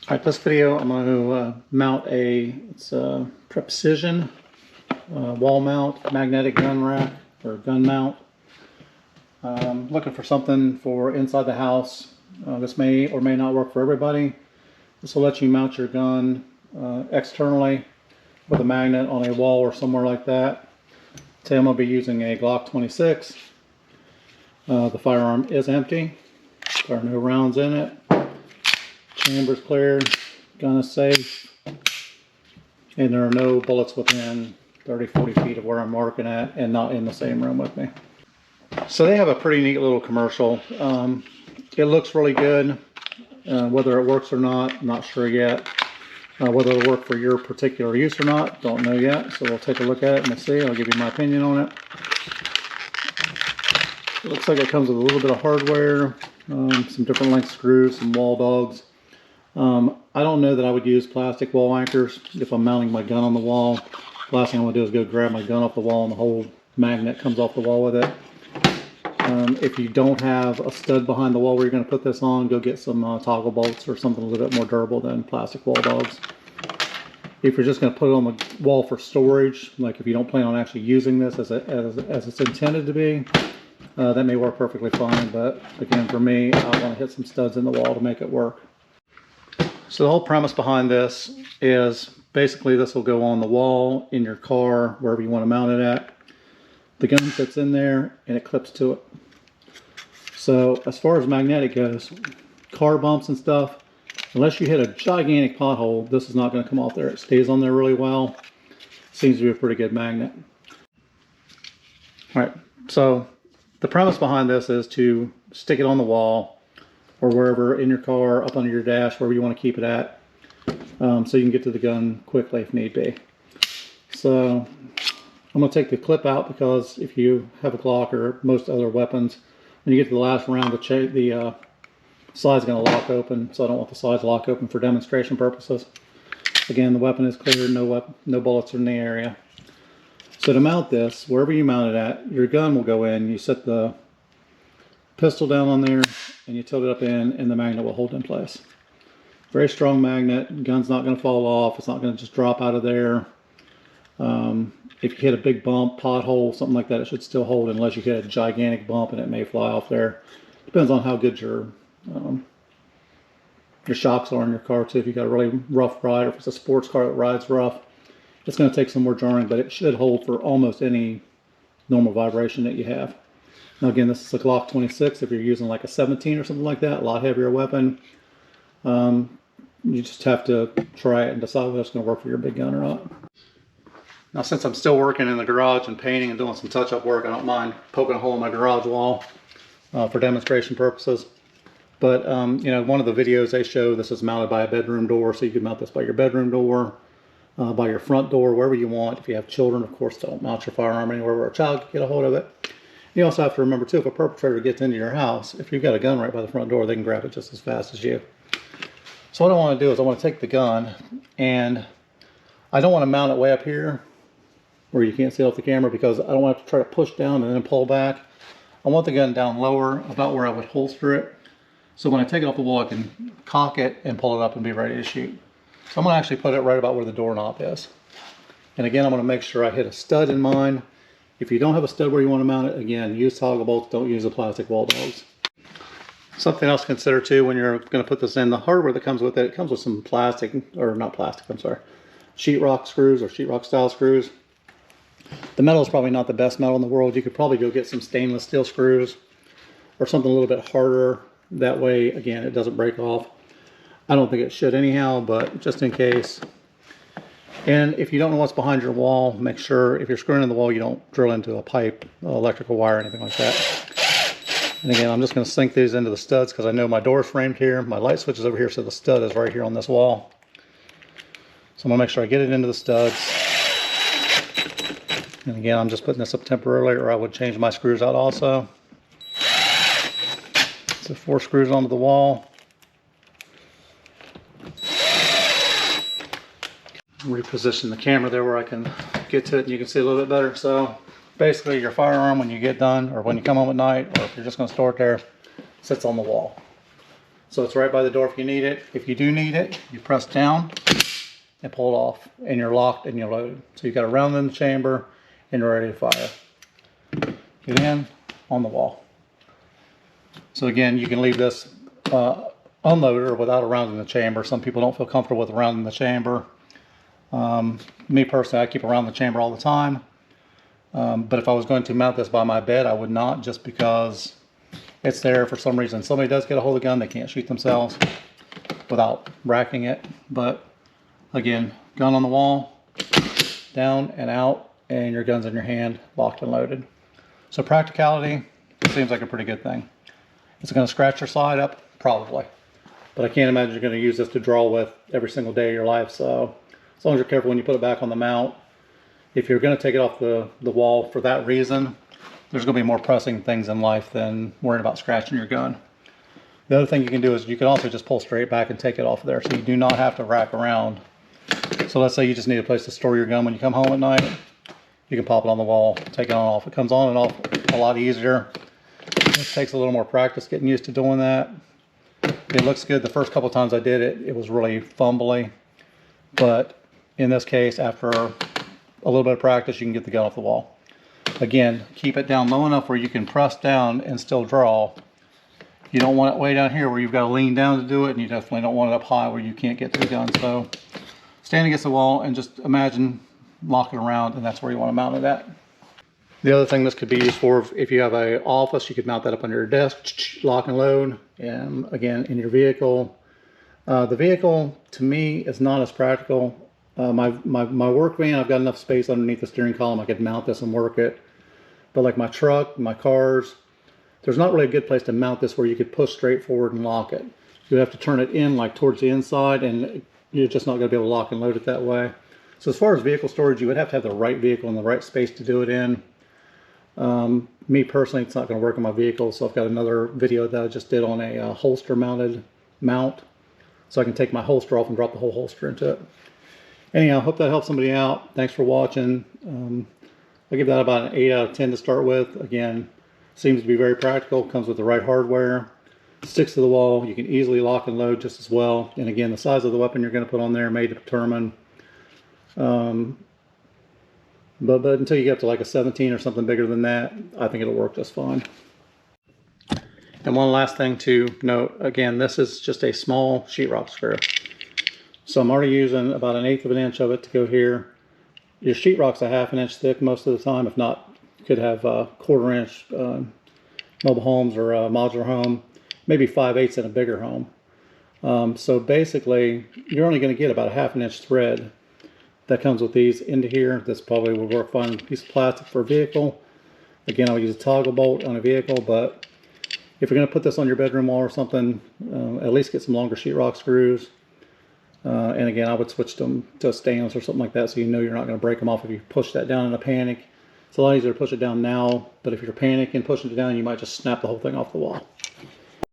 Alright, this video I'm going to mount it's a Prepcision wall mount magnetic gun rack or gun mount. Looking for something for inside the house. This may or may not work for everybody. This will let you mount your gun externally with a magnet on a wall or somewhere like that. Today I'm going to be using a Glock 26. The firearm is empty. There are no rounds in it. Chamber's clear, gun is safe, and there are no bullets within 30-40 feet of where I'm marking at and not in the same room with me. So they have a pretty neat little commercial. It looks really good. Whether it works or not, I'm not sure yet. Whether it'll work for your particular use or not, don't know yet. So we'll take a look at it and we'll see. I'll give you my opinion on it. It looks like it comes with a little bit of hardware, some different length screws, some wall dogs. I don't know that I would use plastic wall anchors if I'm mounting my gun on the wall. The last thing I want to do is go grab my gun off the wall and the whole magnet comes off the wall with it. If you don't have a stud behind the wall where you're going to put this on, go get some toggle bolts or something a little bit more durable than plastic wall dogs. If you're just going to put it on the wall for storage, like if you don't plan on actually using this as it's intended to be, that may work perfectly fine. But again, for me, I want to hit some studs in the wall to make it work. So the whole premise behind this is basically this will go on the wall, in your car, wherever you want to mount it at. The gun fits in there and it clips to it. So as far as magnetic goes, car bumps and stuff, unless you hit a gigantic pothole, this is not going to come off there. It stays on there really well. Seems to be a pretty good magnet. Alright, so the premise behind this is to stick it on the wall or wherever in your car, up under your dash, wherever you want to keep it at, so you can get to the gun quickly if need be. So I'm going to take the clip out because if you have a Glock or most other weapons, when you get to the last round, the slide's going to lock open, so I don't want the slides lock open for demonstration purposes. Again, the weapon is clear, no bullets are in the area. So to mount this, wherever you mount it at, your gun will go in. You set the pistol down on there and you tilt it up and the magnet will hold in place. Very strong magnet. Gun's not going to fall off. It's not going to just drop out of there. If you hit a big bump, pothole, something like that, it should still hold unless you hit a gigantic bump and it may fly off there. Depends on how good your shocks are in your car too. If you've got a really rough ride or if it's a sports car that rides rough, it's going to take some more jarring, but it should hold for almost any normal vibration that you have. Now again, this is a Glock 26. If you're using like a 17 or something like that, a lot heavier weapon, you just have to try it and decide whether it's going to work for your big gun or not. Now since I'm still working in the garage and painting and doing some touch-up work, I don't mind poking a hole in my garage wall for demonstration purposes. But you know, one of the videos they show, this is mounted by a bedroom door, so you can mount this by your bedroom door, by your front door, wherever you want. If you have children, of course, don't mount your firearm anywhere where a child can get a hold of it. You also have to remember too, if a perpetrator gets into your house, if you've got a gun right by the front door, they can grab it just as fast as you. So what I want to do is I want to take the gun, and I don't want to mount it way up here where you can't see it off the camera, because I don't want to try to push down and then pull back. I want the gun down lower, about where I would holster it. So when I take it off the wall, I can cock it and pull it up and be ready to shoot. So I'm going to actually put it right about where the doorknob is. And again, I'm going to make sure I hit a stud in mine. If you don't have a stud where you want to mount it, again, use toggle bolts, don't use the plastic wall dogs. Something else to consider too when you're going to put this in, the hardware that comes with it, it comes with some plastic, or not plastic, I'm sorry, sheetrock screws or sheetrock style screws. The metal is probably not the best metal in the world. You could probably go get some stainless steel screws or something a little bit harder. That way, again, it doesn't break off. I don't think it should anyhow, but just in case. And if you don't know what's behind your wall, make sure if you're screwing in the wall, you don't drill into a pipe, electrical wire, or anything like that. And again, I'm just going to sink these into the studs because I know my door is framed here. My light switch is over here, so the stud is right here on this wall. So I'm going to make sure I get it into the studs. And again, I'm just putting this up temporarily, or I would change my screws out also. So 4 screws onto the wall. Reposition the camera there where I can get to it and you can see a little bit better. So basically your firearm, when you get done or when you come home at night, or if you're just going to store it there, sits on the wall. So it's right by the door if you need it. If you do need it, you press down and pull it off, and you're locked and you're loaded. So you've got a round in the chamber and you're ready to fire. Get in on the wall. So again, you can leave this unloaded or without a round in the chamber. Some people don't feel comfortable with a round in the chamber. Me personally, I keep a round in the chamber all the time. But if I was going to mount this by my bed, I would not, just because it's there for some reason. Somebody does get a hold of the gun, they can't shoot themselves without racking it. But again, gun on the wall, down and out, and your gun's in your hand, locked and loaded. So practicality, it seems like a pretty good thing. Is it going to scratch your slide up? Probably. But I can't imagine you're going to use this to draw with every single day of your life. So as long as you're careful when you put it back on the mount. If you're going to take it off the wall for that reason, there's going to be more pressing things in life than worrying about scratching your gun. The other thing you can do is you can also just pull straight back and take it off there, so you do not have to rack around. So let's say you just need a place to store your gun when you come home at night. You can pop it on the wall, take it on and off. It comes on and off a lot easier. It takes a little more practice getting used to doing that. It looks good. The first couple times I did it, it was really fumbly. But in this case, after a little bit of practice, you can get the gun off the wall. Again, keep it down low enough where you can press down and still draw. You don't want it way down here where you've got to lean down to do it, and you definitely don't want it up high where you can't get to the gun. So stand against the wall and just imagine locking around, and that's where you want to mount it at. The other thing this could be used for, if you have an office, you could mount that up under your desk, lock and load, and again, in your vehicle. The vehicle, to me, is not as practical. My work van, I've got enough space underneath the steering column, I could mount this and work it. But like my truck, my cars, there's not really a good place to mount this where you could push straight forward and lock it. You have to turn it in like towards the inside, and you're just not going to be able to lock and load it that way. So as far as vehicle storage, you would have to have the right vehicle and the right space to do it in. Me personally, it's not going to work on my vehicle, so I've got another video that I just did on a holster mounted mount. So I can take my holster off and drop the whole holster into it. Anyhow, I hope that helps somebody out. Thanks for watching. I give that about an 8 out of 10 to start with. Again, seems to be very practical, comes with the right hardware, sticks to the wall, you can easily lock and load just as well. And again, the size of the weapon you're going to put on there may determine. But until you get to like a 17 or something bigger than that, I think it'll work just fine. And one last thing to note, again, this is just a small sheetrock screw. So I'm already using about 1/8 of an inch of it to go here. Your sheetrock's a 1/2 inch thick most of the time. If not, you could have 1/4 inch mobile homes or a modular home, maybe 5/8 in a bigger home. So basically, you're only going to get about a 1/2 inch thread that comes with these into here. This probably will work fine on a piece of plastic for a vehicle. Again, I'll use a toggle bolt on a vehicle, but if you're going to put this on your bedroom wall or something, at least get some longer sheetrock screws. And again, I would switch them to stainless or something like that, so you know you're not going to break them off if you push that down in a panic. It's a lot easier to push it down now, but if you're panicking, pushing it down, you might just snap the whole thing off the wall.